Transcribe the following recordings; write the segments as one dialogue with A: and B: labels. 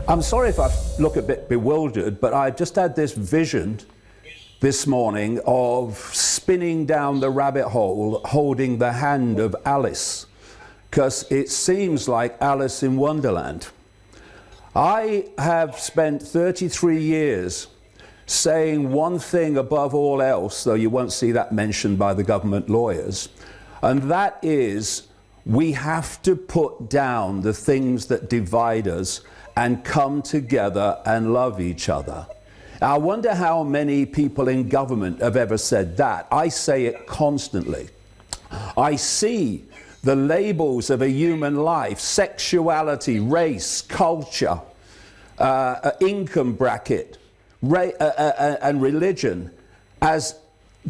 A: I'm sorry if I look a bit bewildered, but I just had this vision this morning of spinning down the rabbit hole holding the hand of Alice, because it seems like Alice in Wonderland. I have spent 33 years saying one thing above all else, though you won't see that mentioned by the government lawyers, and that is we have to put down the things that divide us and come together and love each other. I wonder how many people in government have ever said that. I say it constantly. I see the labels of a human life, sexuality, race, culture, income bracket, and religion as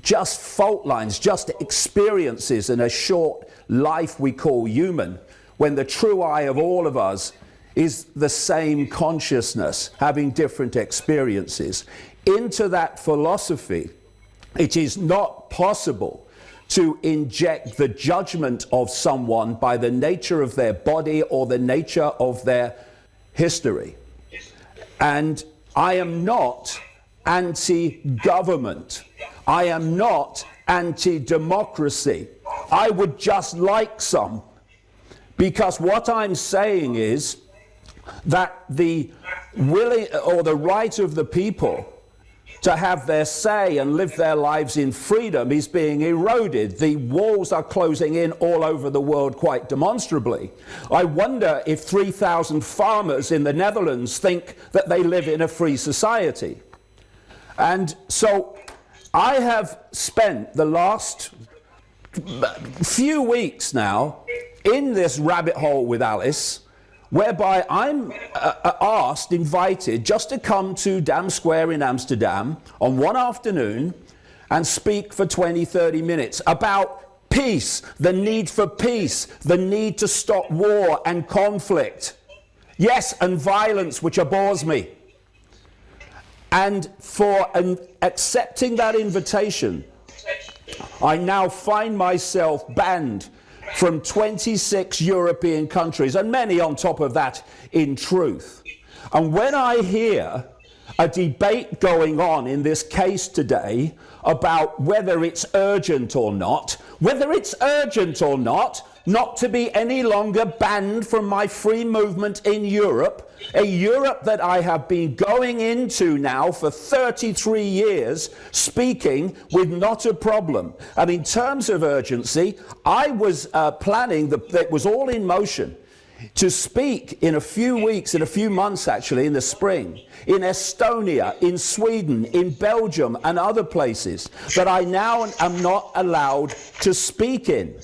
A: just fault lines, just experiences in a short life we call human, when the true I of all of us is the same consciousness, having different experiences. Into that philosophy, it is not possible to inject the judgment of someone by the nature of their body or the nature of their history. And I am not anti-government. I am not anti-democracy. I would just like some, because what I'm saying is that the willing or the right of the people to have their say and live their lives in freedom is being eroded. The walls are closing in all over the world quite demonstrably. I wonder if 3,000 farmers in the Netherlands think that they live in a free society. And so I have spent the last few weeks now in this rabbit hole with Alice, whereby I'm invited just to come to Dam Square in Amsterdam on one afternoon and speak for 20, 30 minutes about peace, the need for peace, the need to stop war and conflict. Yes, and violence, which abhors me. And for accepting that invitation, I now find myself banned from 26 European countries, and many on top of that in truth. And when I hear a debate going on in this case today about whether it's urgent or not not to be any longer banned from my free movement in Europe, a Europe that I have been going into now for 33 years, speaking with not a problem. And in terms of urgency, I was planning, that was all in motion, to speak in a few weeks, in a few months actually, in the spring, in Estonia, in Sweden, in Belgium and other places that I now am not allowed to speak in.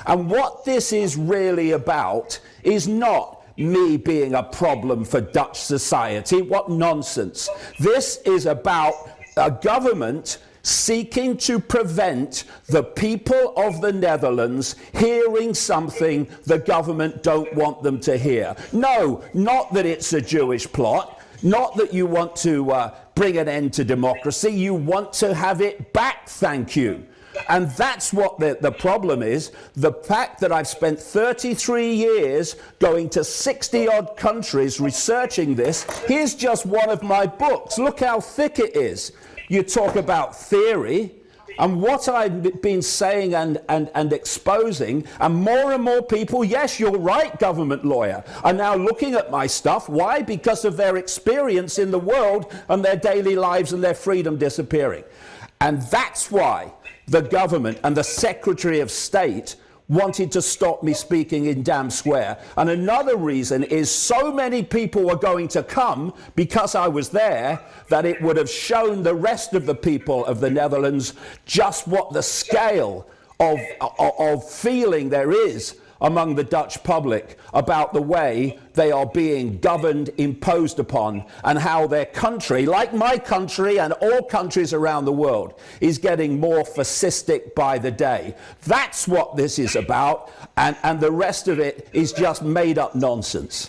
A: And what this is really about is not me being a problem for Dutch society. What nonsense. This is about a government seeking to prevent the people of the Netherlands hearing something the government don't want them to hear. No, not that it's a Jewish plot, not that you want to bring an end to democracy. You want to have it back, thank you. And that's what the problem is. The fact that I've spent 33 years going to 60-odd countries researching this. Here's just one of my books. Look how thick it is. You talk about theory, and what I've been saying and exposing, and more people, yes, you're right, government lawyer, are now looking at my stuff. Why? Because of their experience in the world and their daily lives and their freedom disappearing. And that's why the government and the Secretary of State wanted to stop me speaking in Dam Square. And another reason is so many people were going to come because I was there that it would have shown the rest of the people of the Netherlands just what the scale of feeling there is among the Dutch public about the way they are being governed, imposed upon, and how their country, like my country and all countries around the world, is getting more fascistic by the day. That's what this is about, and the rest of it is just made up nonsense.